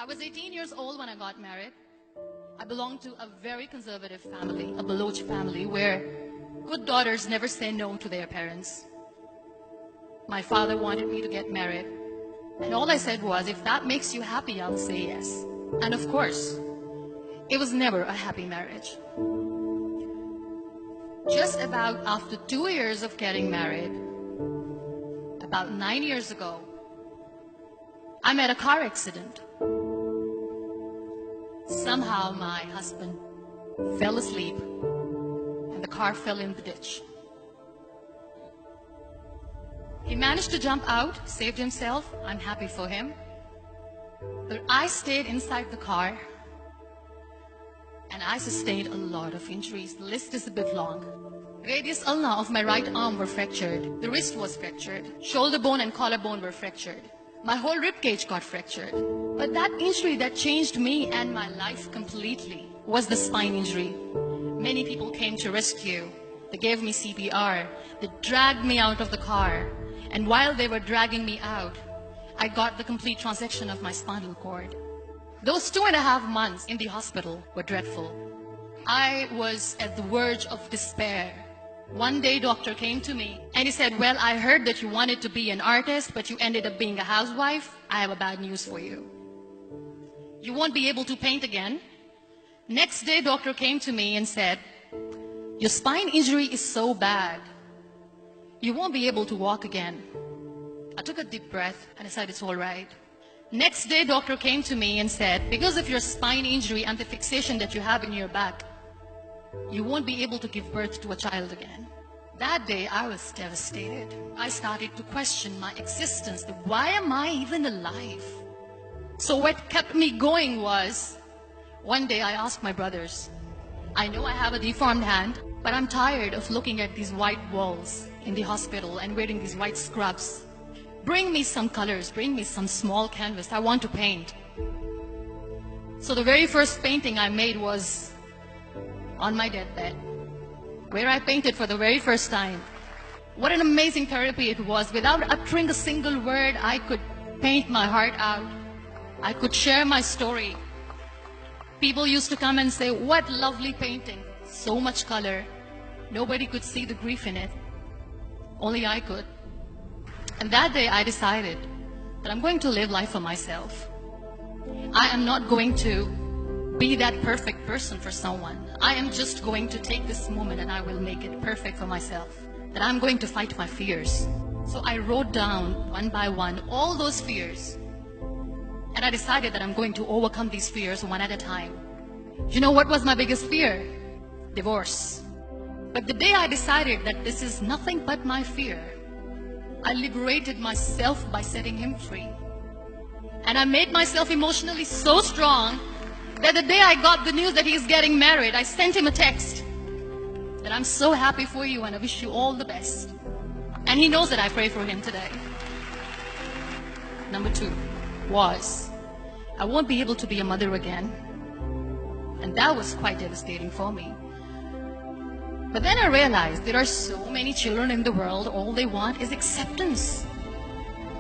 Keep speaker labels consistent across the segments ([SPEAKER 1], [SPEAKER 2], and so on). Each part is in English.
[SPEAKER 1] I was 18 years old when I got married. I belonged to a very conservative family, a Baloch family, where good daughters never say no to their parents. My father wanted me to get married, and all I said was, if that makes you happy, I'll say yes. And of course, it was never a happy marriage. Just about after 2 years of getting married, about 9 years ago, I met a car accident. Somehow my husband fell asleep and the car fell in the ditch. He managed to jump out, saved himself. I'm happy for him. But I stayed inside the car and I sustained a lot of injuries. The list is a bit long. Radius ulna of my right arm were fractured. The wrist was fractured. Shoulder bone and collarbone were fractured. My whole rib cage got fractured. But that injury that changed me and my life completely was the spine injury. Many people came to rescue. They gave me CPR. They dragged me out of the car. And while they were dragging me out, I got the complete transection of my spinal cord. Those 2.5 months in the hospital were dreadful. I was at the verge of despair. One day, doctor came to me and he said, well, I heard that you wanted to be an artist, but you ended up being a housewife. I have a bad news for you. You won't be able to paint again. Next day, doctor came to me and said, your spine injury is so bad, you won't be able to walk again. I took a deep breath and I said, it's all right. Next day, doctor came to me and said, because of your spine injury and the fixation that you have in your back, you won't be able to give birth to a child again. That day, I was devastated. I started to question my existence. Why am I even alive? So what kept me going was, one day I asked my brothers, I know I have a deformed hand, but I'm tired of looking at these white walls in the hospital and wearing these white scrubs. Bring me some colors, bring me some small canvas. I want to paint. So the very first painting I made was on my deathbed, where I painted for the very first time. What an amazing therapy it was. Without uttering a single word, I could paint my heart out. I could share my story. People used to come and say, what lovely painting. So much color. Nobody could see the grief in it. Only I could. And that day I decided that I'm going to live life for myself. I am not going to be that perfect person for someone. I am just going to take this moment and I will make it perfect for myself. That I'm going to fight my fears. So I wrote down one by one all those fears. And I decided that I'm going to overcome these fears one at a time. You know what was my biggest fear? Divorce. But the day I decided that this is nothing but my fear, I liberated myself by setting him free. And I made myself emotionally so strong that the day I got the news that he's getting married, I sent him a text that I'm so happy for you and I wish you all the best. And he knows that I pray for him today. Number 2 was, I won't be able to be a mother again. And that was quite devastating for me. But then I realized there are so many children in the world, all they want is acceptance.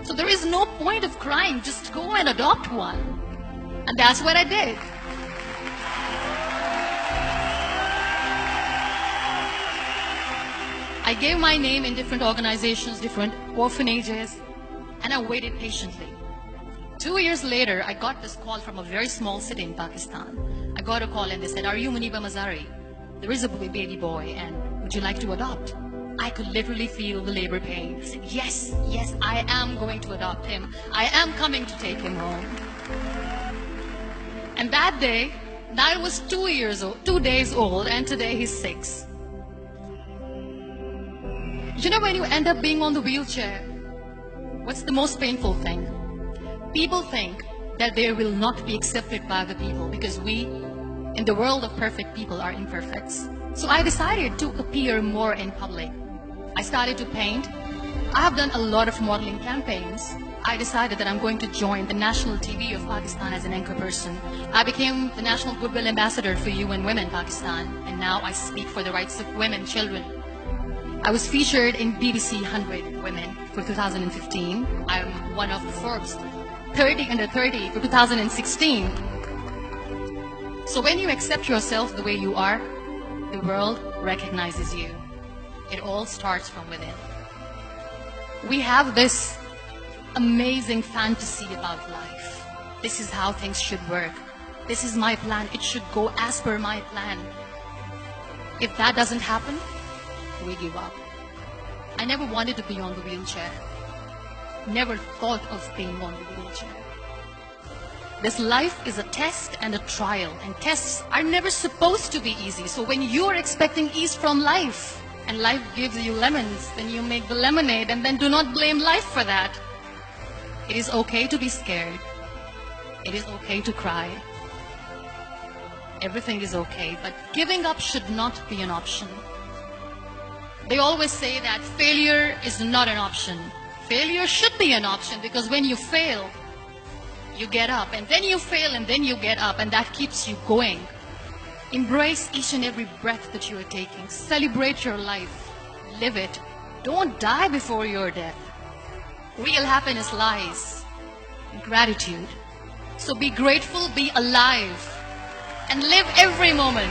[SPEAKER 1] So there is no point of crying, just go and adopt one. And that's what I did. I gave my name in different organizations, different orphanages, and I waited patiently. 2 years later, I got this call from a very small city in Pakistan. I got a call and they said, are you Muniba Mazari? There is a baby boy and would you like to adopt? I could literally feel the labor pain. I said, yes, yes, I am going to adopt him. I am coming to take him home. And that day, I was 2 days old, and today he's 6. You know, when you end up being on the wheelchair, what's the most painful thing? People think that they will not be accepted by other people because we, in the world of perfect people, are imperfects. So I decided to appear more in public. I started to paint. I have done a lot of modeling campaigns. I decided that I'm going to join the national TV of Pakistan as an anchor person. I became the National Goodwill Ambassador for UN Women Pakistan, and now I speak for the rights of women, children. I was featured in BBC 100 Women for 2015. I'm one of Forbes 30 under 30 for 2016. So when you accept yourself the way you are, the world recognizes you. It all starts from within. We have this amazing fantasy about life. This is how things should work. This is my plan. It should go as per my plan. If that doesn't happen, we give up. I never wanted to be on the wheelchair. Never thought of being on the wheelchair. This life is a test and a trial, and tests are never supposed to be easy. So when you're expecting ease from life, and life gives you lemons, then you make the lemonade, and then do not blame life for that. It is okay to be scared. It is okay to cry. Everything is okay, but giving up should not be an option. They always say that failure is not an option. Failure should be an option, because when you fail, you get up, and then you fail, and then you get up, and that keeps you going. Embrace each and every breath that you are taking. Celebrate your life. Live it. Don't die before your death. Real happiness lies in gratitude. So be grateful, be alive, and live every moment.